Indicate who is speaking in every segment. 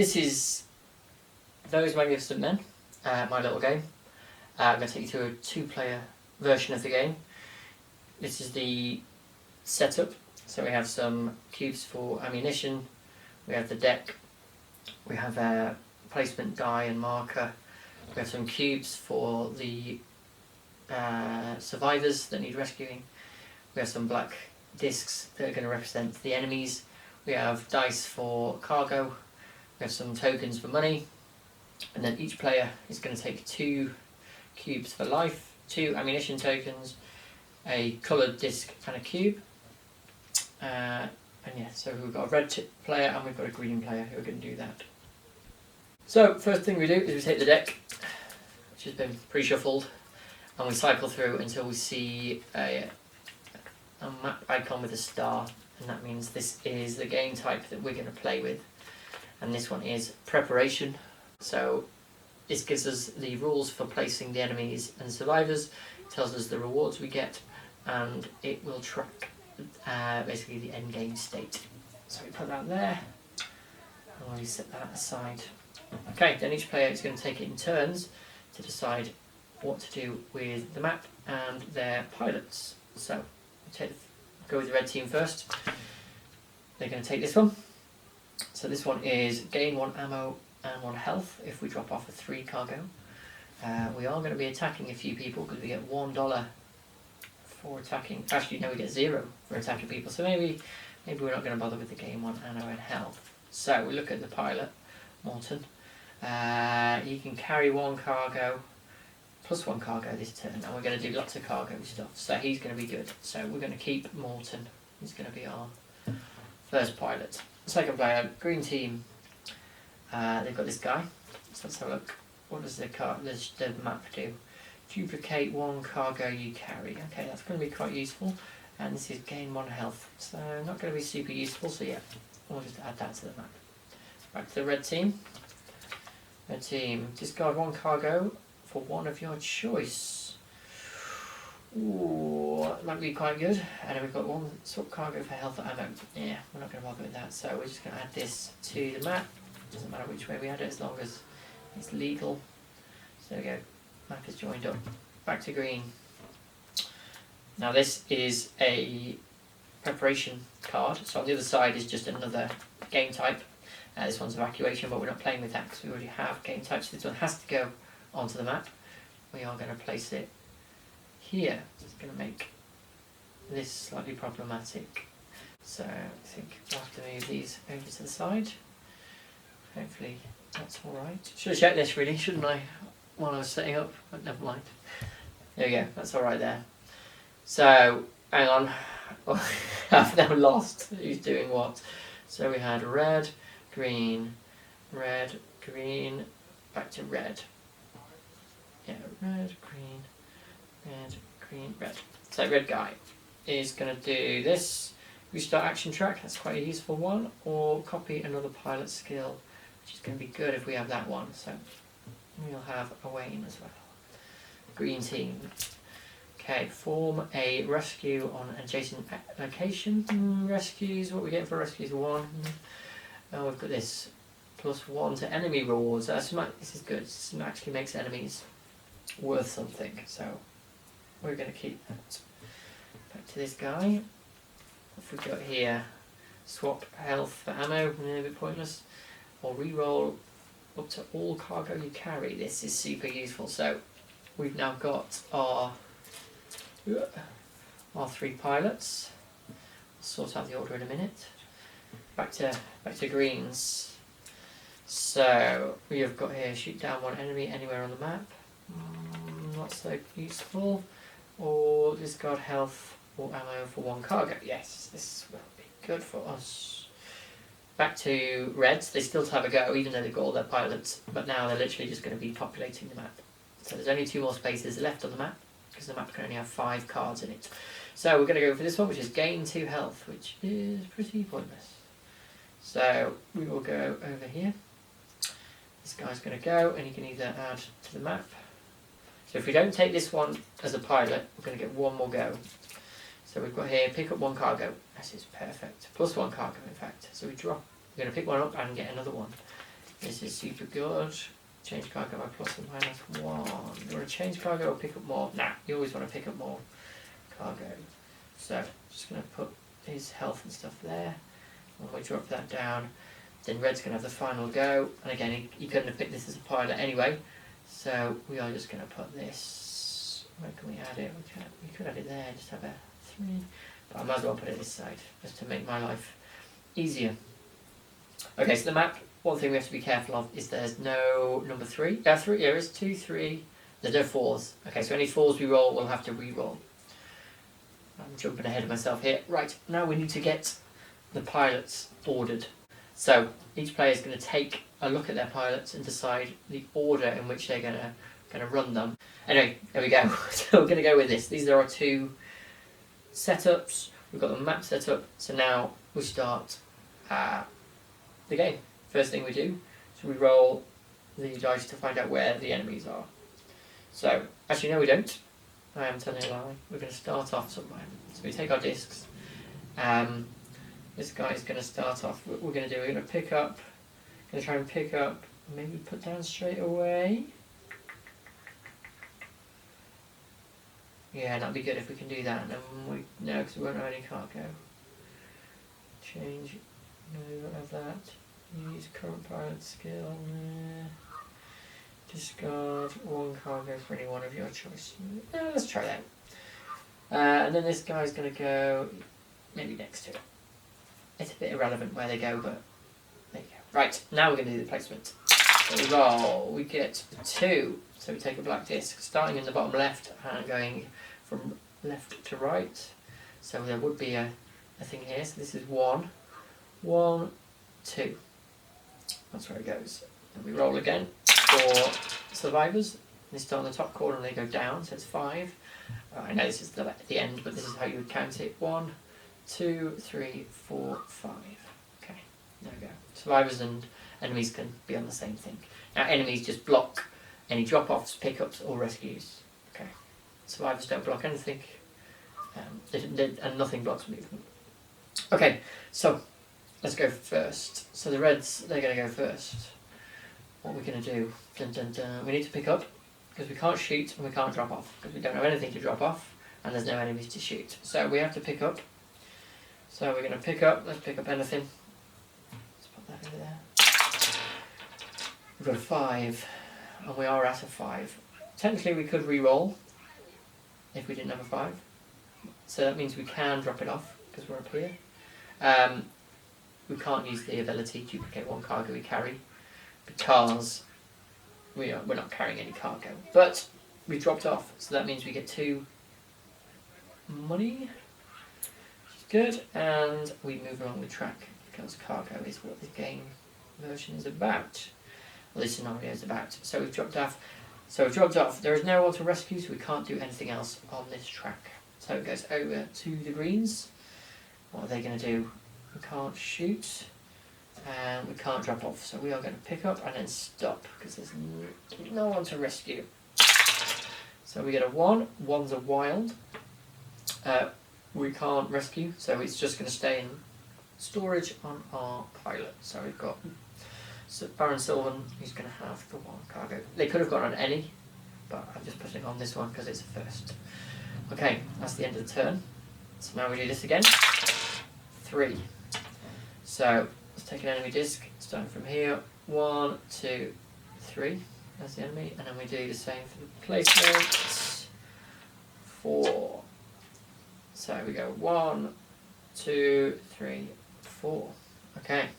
Speaker 1: this is Those Magnificent Men, my little game. I'm going to take you through a 2-player version of the game. This is the setup. So we have some cubes for ammunition, we have the deck, we have a placement die and marker, we have some cubes for the survivors that need rescuing, we have some black discs that are going to represent the enemies, we have dice for cargo, we have some tokens for money, and then each player is going to take 2 cubes for life, 2 ammunition tokens, a coloured disc and a cube. And yeah, so we've got a red player and we've got a green player who are going to do that. So first thing we do is we take the deck, which has been pre-shuffled, and we cycle through until we see a map icon with a star, and that means this is the game type that we're going to play with. And this one is preparation. So this gives us the rules for placing the enemies and survivors, tells us the rewards we get, and it will track basically the end game state. So we put that there, and we set that aside. Okay, then each player is going to take it in turns to decide what to do with the map and their pilots. So go with the red team first. They're going to take this one. So this one is gain 1 ammo and 1 health if we drop off a 3 cargo. We are going to be attacking a few people because we get $1 for attacking. Actually, no, we get 0 for attacking people. So maybe we're not going to bother with the gain 1 ammo and health. So we look at the pilot, Morton. He can carry 1 cargo, plus 1 cargo this turn, and we're going to do lots of cargo stuff. So he's going to be good. So we're going to keep Morton. He's going to be our first pilot. Second player, green team. They've got this guy. So let's have a look. What does the map do? Duplicate 1 cargo you carry. Okay, that's going to be quite useful. And this is gain 1 health. So not going to be super useful. So yeah, we'll just add that to the map. Back to the red team. Red team, discard 1 cargo for 1 of your choice. Ooh, that might be quite good. And then we've got 1 swap cargo for health or ammo. Yeah, we're not going to bother with that. So we're just going to add this to the map. Doesn't matter which way we add it as long as it's legal. So there we go. Map is joined up. Back to green. Now this is a preparation card. So on the other side is just another game type. This one's evacuation, but we're not playing with that because we already have game types. This one has to go onto the map. We are going to place it here. It's going to make this slightly problematic. So I think we'll have to move these over to the side. Hopefully that's alright. Should have checked this really, shouldn't I, while I was setting up, but never mind. There we go, that's alright there. So, hang on, I've now lost who's doing what. So we had red, green, back to red. Yeah, red, green, red. So red guy is going to do this. Restart action track, that's quite a useful one, or copy another pilot skill, which is going to be good if we have that one. So we'll have a Wayne as well. Green team. Okay, form a rescue on adjacent location. Rescues, what we get for rescues? 1. Oh, we've got this +1 to enemy rewards. This is good. This actually makes enemies worth something. So we're going to keep that. Back to this guy. What have we got here? Swap health for ammo, a bit pointless. Or reroll up to all cargo you carry. This is super useful. So we've now got our 3 pilots. We'll sort out the order in a minute. Back to greens. So we have got here shoot down 1 enemy anywhere on the map. Not so useful. Or discard health or ammo for 1 cargo. Yes, this will be good for us. Back to reds. They still have a go even though they've got all their pilots, but now they're literally just going to be populating the map. So there's only 2 more spaces left on the map because the map can only have 5 cards in it. So we're going to go for this one, which is gain 2 health, which is pretty pointless. So we will go over here. This guy's going to go, and he can either add to the map. So if we don't take this one as a pilot, we're going to get 1 more go. So we've got here, pick up 1 cargo. This is perfect. +1 cargo, in fact. So we're going to pick 1 up and get another one. This is super good. Change cargo by plus or minus 1. You want to change cargo or pick up more? Nah, you always want to pick up more cargo. So, just going to put his health and stuff there. When we drop that down, then red's going to have the final go. And again, he couldn't have picked this as a pilot anyway. So, we are just going to put this. Where can we add it? We could add it there, just have a 3. But I might as well put it this side, just to make my life easier. Okay, so the map, one thing we have to be careful of is there's no number 3. There is 2, 3. There's no 4s. Okay, so any 4s we roll, we'll have to re-roll. I'm jumping ahead of myself here. Right, now we need to get the pilots ordered. So each player is going to take a look at their pilots and decide the order in which they're going to run them. Anyway, there we go. So we're going to go with this. These are our 2 setups. We've got the map set up. So now we start the game. First thing we do is we roll the dice to find out where the enemies are. So, actually no we don't. I am telling a lie. We're going to start off somewhere. So we take our discs. This guy is going to start off. What we're going to do, we're going to pick up. Going to try and pick up. Maybe put down straight away. Yeah, that'd be good if we can do that. And no, because we won't have any cargo. Change. No, we won't have that. Use current pilot skill. Discard 1 cargo for any one of your choice. Let's try that. And then this guy's going to go maybe next to it. It's a bit irrelevant where they go, but there you go. Right, now we're going to do the placement. So we roll, we get 2. So we take a black disc, starting in the bottom left and going from left to right. So there would be a thing here. So this is 1, 1, 2. That's where it goes. And we roll again for survivors. They start in the top corner and they go down, so it's 5. I know this is the end, but this is how you would count it. 1, 2, 3, 4, 5. Okay, there we go. Survivors and enemies can be on the same thing. Now enemies just block any drop-offs, pickups or rescues. Okay, survivors don't block anything, and nothing blocks movement. Okay, so let's go first. So the reds, they're going to go first. What we're going to do, we need to pick up, because we can't shoot and we can't drop off, because we don't have anything to drop off and there's no enemies to shoot. So we have to pick up. So we're going to pick up, let's pick up anything. Let's put that over there. We've got a 5, and we are at a 5. Technically we could re-roll if we didn't have a 5. So that means we can drop it off, because we're up here. We can't use the ability to duplicate 1 cargo we carry, because we're not carrying any cargo. But we dropped off, so that means we get 2 money, which is good, and we move along the track, because cargo is what the game version is about, well, this scenario is about. So we've dropped off. There is no one to rescue, so we can't do anything else on this track. So it goes over to the greens. What are they going to do? We can't shoot. And we can't drop off, so we are going to pick up and then stop, because there's no one to rescue. So we get a 1, 1's a wild. We can't rescue, so it's just going to stay in storage on our pilot. So we've got Baron Sylvan, who's going to have the 1 cargo. They could have gone on any, but I'm just putting it on this one because it's a first. Okay, that's the end of the turn. So now we do this again. 3. So let's take an enemy disc, starting from here. 1, 2, 3. That's the enemy, and then we do the same for the placement. 4. So we go 1, 2, 3, 4. Okay.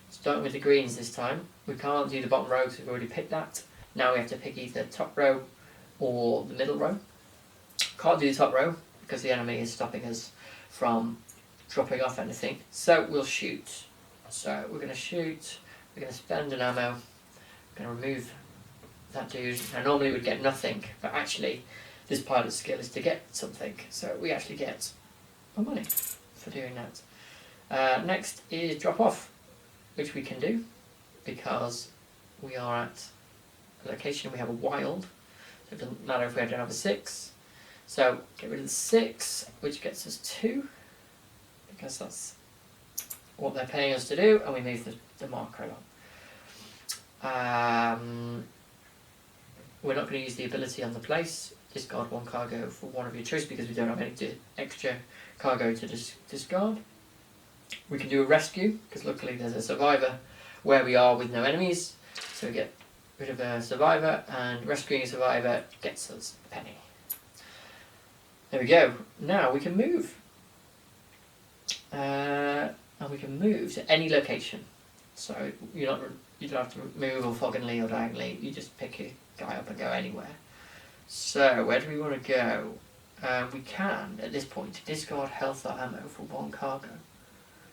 Speaker 1: Starting with the greens this time. We can't do the bottom row because we've already picked that. Now we have to pick either top row or the middle row. Can't do the top row because the enemy is stopping us from dropping off anything. So we'll shoot. So we're going to shoot. We're going to spend an ammo. We're going to remove that dude. Now normally we'd get nothing, but actually this pilot's skill is to get something. So we actually get money for doing that. Next is drop off, which we can do because we are at a location we have a wild. So it doesn't matter if we don't have a 6. So get rid of the 6, which gets us 2, because that's what they're paying us to do, and we move the marker along. We're not going to use the ability on the place. Discard 1 cargo for one of your choice because we don't have any extra cargo to discard. We can do a rescue because luckily there's a survivor where we are with no enemies. So we get rid of a survivor, and rescuing a survivor gets us a penny. There we go. Now we can move. And we can move to any location. So you don't have to move orthogonally or diagonally. You just pick a guy up and go anywhere. So where do we want to go? We can, at this point, discard health or ammo for 1 cargo.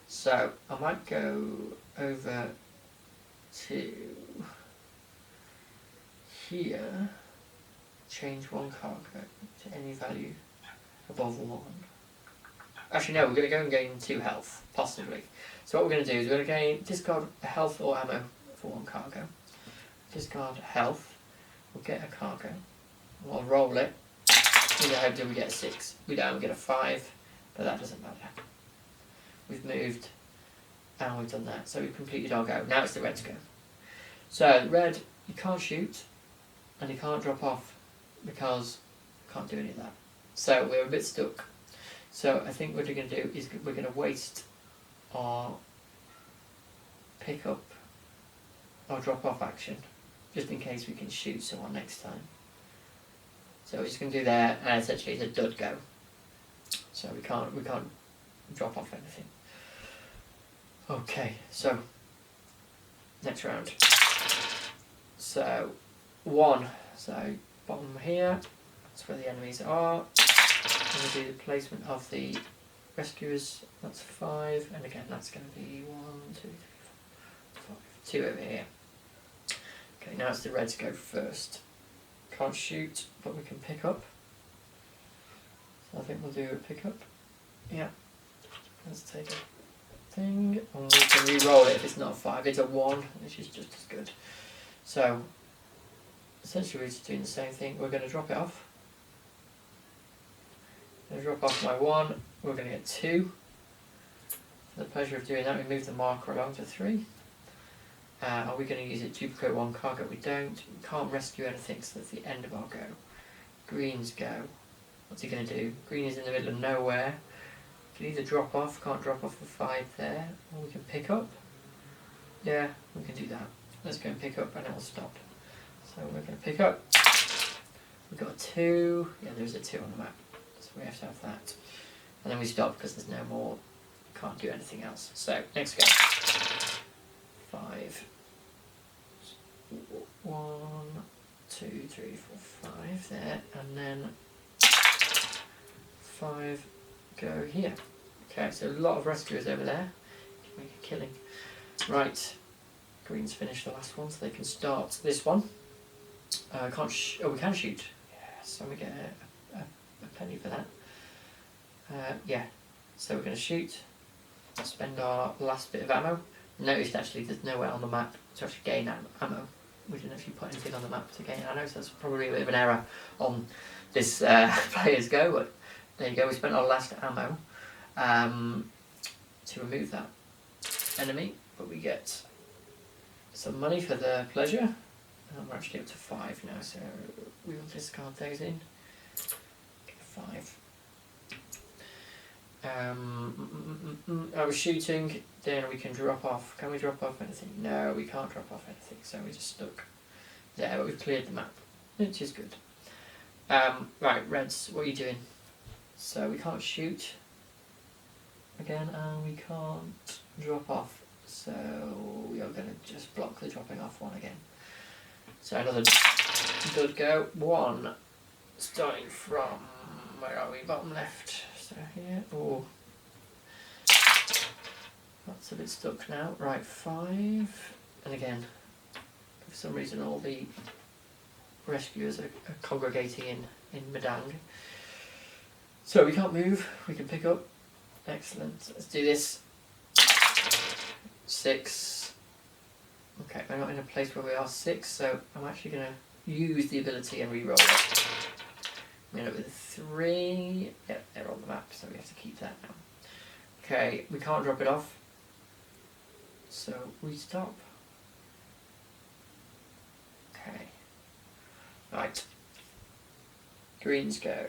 Speaker 1: So I might go over to here, change 1 cargo to any value above 1. Actually no, we're going to go and gain 2 health, possibly. So what we're going to do is we're going to discard health or ammo for 1 cargo. Discard health, we'll get a cargo, we'll roll it, with the hope that we get a 6. We don't, we get a 5, but that doesn't matter. We've moved, and we've done that, so we've completed our go. Now it's the red's go. So red, you can't shoot, and you can't drop off, because you can't do any of that. So we're a bit stuck. So I think what we're going to do is we're going to waste our pick up or drop off action, just in case we can shoot someone next time. So we're just going to do that, and essentially it's a dud go. So we can't drop off anything. Okay, so next round. So 1, so bottom here, that's where the enemies are. I'm going to do the placement of the rescuers, that's 5, and again that's going to be 1, 2, 3, 4, 5, 2 over here. Okay, now it's the reds go first. Can't shoot, but we can pick up. So I think we'll do a pick up. Yeah. Let's take a thing, and we can re-roll it if it's not a 5. It's a 1, which is just as good. So essentially we're just doing the same thing. We're going to drop it off. I'm going to drop off my 1. We're going to get 2. For the pleasure of doing that, we move the marker along to 3. Are we going to use it to duplicate 1 cargo? We don't. We can't rescue anything, so that's the end of our go. Green's go. What's he going to do? Green is in the middle of nowhere. We can either drop off, can't drop off the 5 there, or we can pick up. Yeah, we can do that. Let's go and pick up and it will stop. So we're going to pick up. We've got a 2. Yeah, there's a 2 on the map. So we have to have that. And then we stop because there's no more. Can't do anything else. So, next go. 5. 1, 2, 3, 4, 5 there, and then 5 go here. Okay, so a lot of rescuers over there. Can make a killing. Right, green's finished the last one, so they can start this one. We can shoot. Yes, so we get a penny for that. Yeah, so we're going to shoot. Spend our last bit of ammo. Noticed actually there's nowhere on the map to actually gain ammo. We didn't actually put anything on the map to gain ammo, so that's probably a bit of an error on this player's go, but there you go, we spent our last ammo to remove that enemy, but we get some money for the pleasure, and we're actually up to 5 now, so we will discard those in. Get 5. I was shooting, then we can drop off. Can we drop off anything? No, we can't drop off anything, so we're just stuck there, but we've cleared the map, which is good. Right, reds, what are you doing? So we can't shoot again, and we can't drop off, so we are going to just block the dropping off one again. So another good go. 1, starting from, where are we, bottom left. So here, oh, that's a bit stuck now. Right, 5, and again, for some reason all the rescuers are congregating in Medang. So we can't move, we can pick up. Excellent, let's do this. 6. Okay, we're not in a place where we are 6, so I'm actually going to use the ability and re-roll it. We end up with 3. Yep, they're on the map, so we have to keep that now. Okay, we can't drop it off, so we stop. Right. Greens go.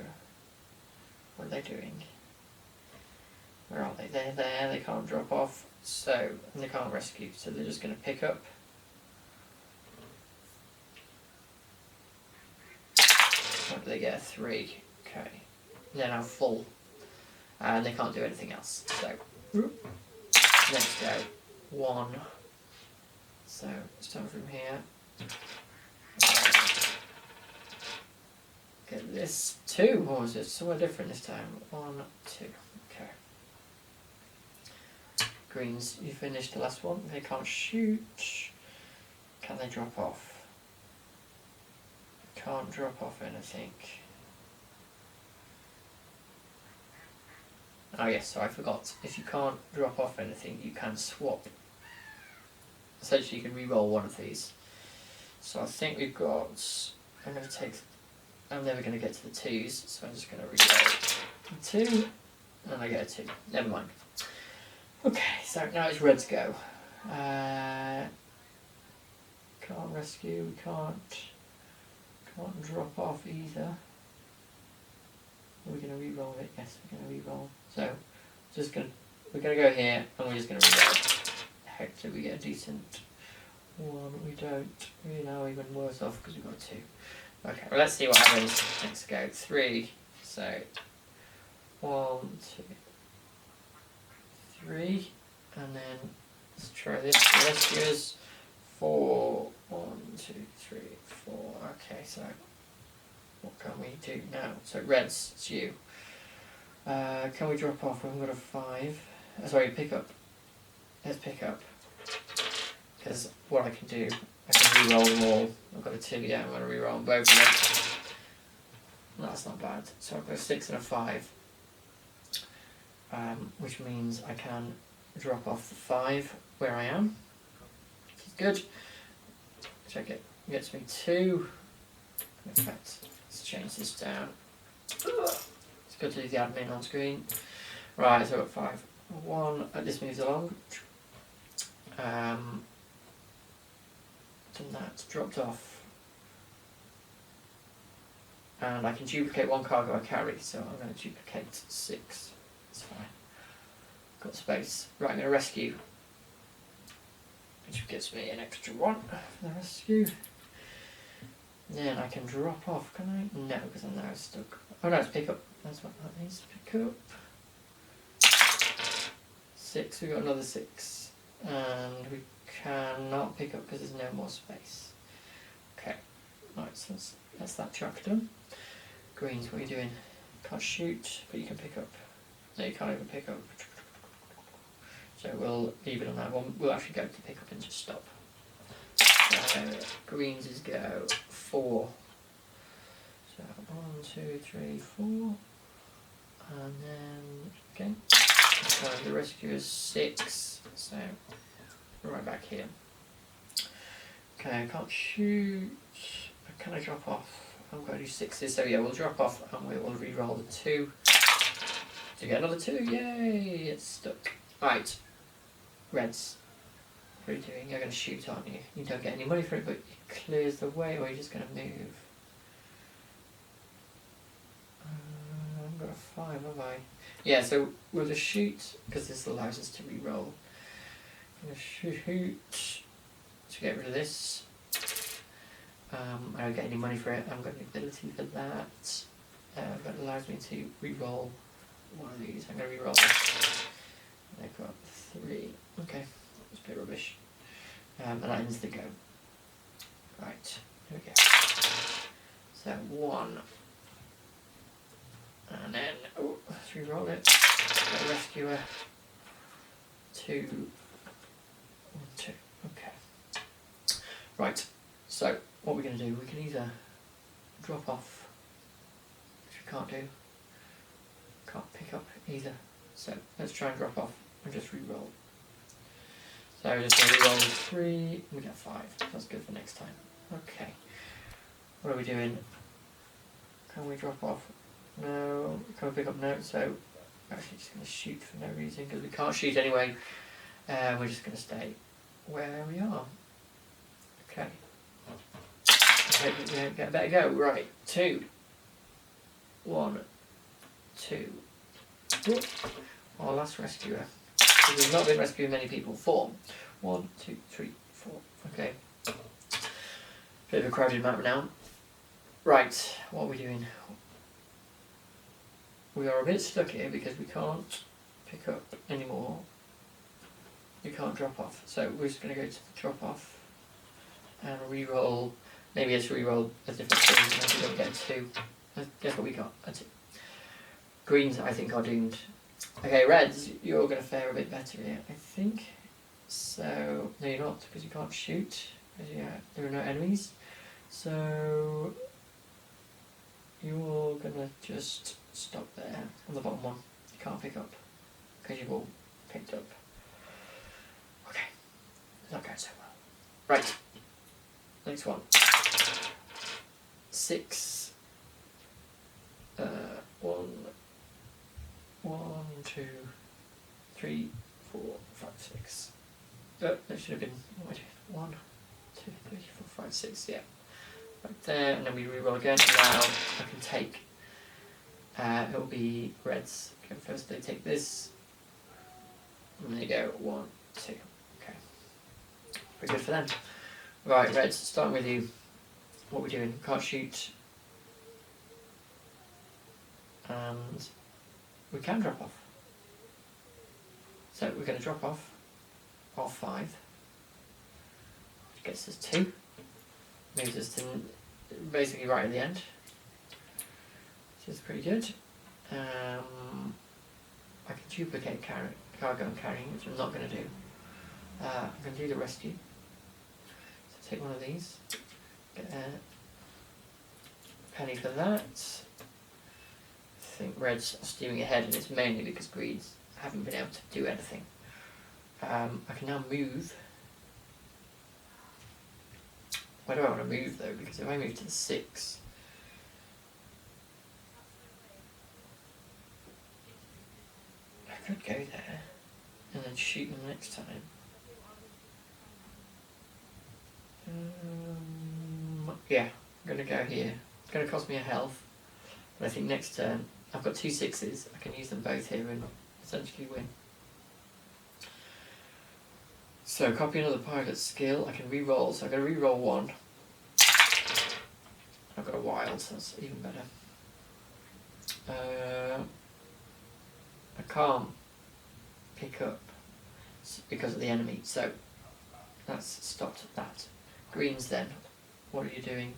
Speaker 1: What are they doing? Where are they? They're there. They can't drop off. So, and they can't rescue. So they're just going to pick up. What do they get? 3. Okay. They're now full. And they can't do anything else. So, next go. 1. So, start from here. Get this 2. Or is it somewhere different this time? 1, 2. Okay. Greens, you finished the last one. They can't shoot. Can they drop off? Can't drop off anything. Oh yes, so I forgot. If you can't drop off anything, you can swap. Essentially, you can re-roll one of these. So I think we've got... I'm going to take... I'm never going to get to the 2s, so I'm just going to re-roll 2, and I get a 2. Never mind. Okay, so now it's Red's go. Can't rescue, we can't drop off either. Are we going to re-roll it? Yes, we're going to re-roll. So, we're going to go here, and we're just going to re-roll. Hopefully we get a decent one. We don't. We're now even worse off because we've got 2. Okay, well let's see what happens. Let's go 3. So 1, 2, 3, and then let's try this. Rescuers 4. 1, 2, 3, 4. Okay, so what can we do now? So Reds, it's you. Can we drop off? We've got a 5. Sorry, pick up. Let's pick up. Because what I can do, I can re-roll them all. I've got a 2, yeah, I'm going to re-roll them both of them. That's not bad. So I've got a 6 and a 5. Which means I can drop off the 5 where I am. Which is good. Check it. It gets me 2. In fact, let's change this down. It's good to do the admin on screen. Right, so I've got 5. 1, this moves along. Done that, dropped off. And I can duplicate 1 cargo I carry, so I'm going to duplicate 6. That's fine. Got space. Right, I'm going to rescue. Which gets me an extra 1 for the rescue. Then I can drop off, can I? No, because I'm now stuck. Oh no, it's pick up. That's what that means, pick up. 6, we got another 6. And we cannot pick up because there's no more space. Okay, right, so that's that track done. Greens, what are you doing? Can't shoot, but you can pick up. No, you can't even pick up. So we'll leave it on that one. We'll actually go to pick up and just stop. So greens is go 4. So 1, 2, 3, 4. And then, okay. So the rescue is 6. So right back here. Okay, I can't shoot. Can I drop off? I'm going to do 6s. So yeah, we'll drop off and we will re-roll the 2. To get another 2. Yay! It's stuck. Right. Reds. What are you doing? You're going to shoot, aren't you? You don't get any money for it, but it clears the way, or you're just going to move. I've got a 5, have I? Yeah, so we'll just shoot, because this allows us to re-roll. I'm going to shoot to get rid of this. I don't get any money for it. I haven't got any ability for that. But it allows me to re-roll one of these. I'm going to re-roll this. I've got 3. Okay, it's a bit rubbish. And that ends the go. Right, here we go. So 1. And then, oh, let's re-roll it. Got a rescuer. 2. 1, 2. Okay. Right, so what we're going to do, we can either drop off, which we can't do. Can't pick up either. So let's try and drop off and just re-roll. So we're just going to re-roll 3, we get 5. That's good for next time. Okay. What are we doing? Can we drop off? No. Can we pick up? No. So we're actually just going to shoot for no reason because we can't shoot anyway. We're just going to stay where we are. Okay. hope we don't get a better go. Right, 2. 1, 2. Ooh. Our last rescuer. We've not been rescuing many people. 4. 1, 2, 3, 4. Okay. Bit of a crowded map now. Right, what are we doing? We are a bit stuck here because we can't pick up anymore. We can't drop off. So we're just going to go to the drop off and re-roll. Maybe just re-roll a different thing and we don't get a 2. Guess what we got? A 2. Greens, I think, are doomed. Okay, reds, you're going to fare a bit better here, I think. So, no, you're not, because you can't shoot. Because there are no enemies. So, you're going to just stop there on the bottom one. You can't pick up, because you've all picked up. Okay, it's not going so well. Right, next one. 6. 1, 2, 3, 4, 5, 6. That should have been 1, 2, 3, 4, 5, 6. Yeah, right there, and then we re-roll again. Now I can take. It'll be reds. Go first. They take this, and there you go. 1, 2. Okay, pretty good for them. Right, reds. Starting with you. What are we doing? Can't shoot. And we can drop off. So we're going to drop off 5, which gets us 2. Moves us to basically right at the end, which is pretty good. I can duplicate cargo and carrying, which I'm not going to do. I'm going to do the rescue. So take one of these, get a penny for that. I think red's are steaming ahead, and it's mainly because greens haven't been able to do anything. I can now move. Where do I want to move though? Because if I move to the 6, I could go there and then shoot them next time. Yeah, I'm going to go here. It's going to cost me a health, but I think next turn I've got 2 6s. I can use them both here and essentially win. So copy another pilot skill. I can re-roll. So I'm going to re-roll 1. I've got a wild, so that's even better. I can't pick up because of the enemy, so that's stopped that. Greens then, what are you doing?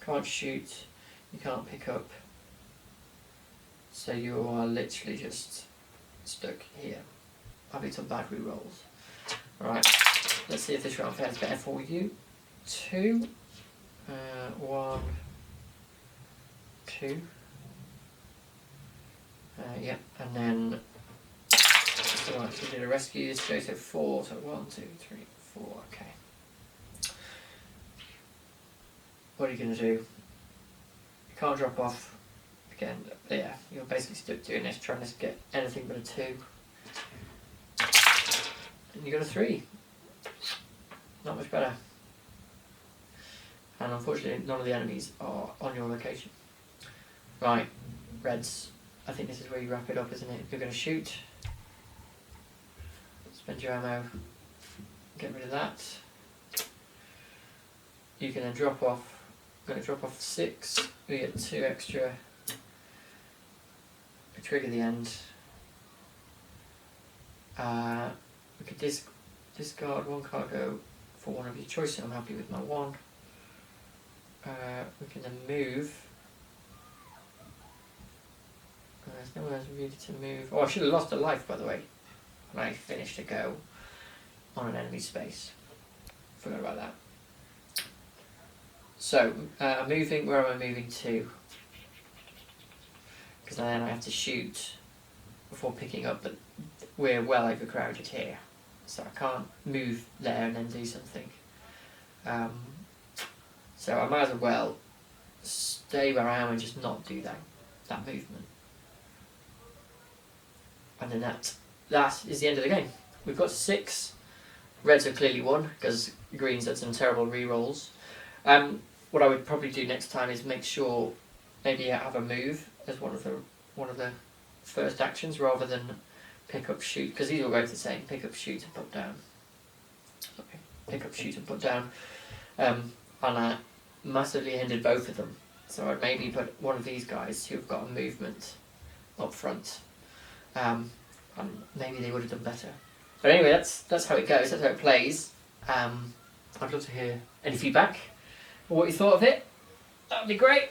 Speaker 1: Can't shoot, you can't pick up, so you are literally just stuck here. I've picked some bad re-rolls. Alright, let's see if this round fares better for you. 2, 1, 2. Yeah, and then so we did a rescue. This goes to 4. So 1, 2, 3, 4. Okay. What are you going to do? You can't drop off again. Yeah, you're basically stuck doing this, trying to get anything but a 2. And you got a 3. Not much better. And unfortunately, none of the enemies are on your location. Right, reds. I think this is where you wrap it up, isn't it? You're going to shoot. Spend your ammo. Get rid of that. You can then drop off. I'm going to drop off 6. We get 2 extra. We trigger the end. We could discard 1 cargo for one of your choices. I'm happy with my 1. We can then move. There's no one else really to move. Oh, I should have lost a life, by the way, when I finished a go on an enemy space. Forgot about that. So, I'm moving. Where am I moving to? Because then I have to shoot before picking up, but we're well overcrowded here, so I can't move there and then do something. So I might as well stay where I am and just not do that movement. And then that is the end of the game. We've got 6. Reds have clearly won because greens had some terrible re-rolls. what I would probably do next time is make sure maybe have a move as one of the first actions rather than pick up, shoot, because these all go the same: pick up, shoot, and put down. Okay. Pick up, shoot, and put down. And I massively hindered both of them. So I'd maybe put one of these guys who've got a movement up front, and maybe they would have done better. But anyway, that's how it goes. That's how it plays. I'd love to hear any feedback or what you thought of it. That'd be great.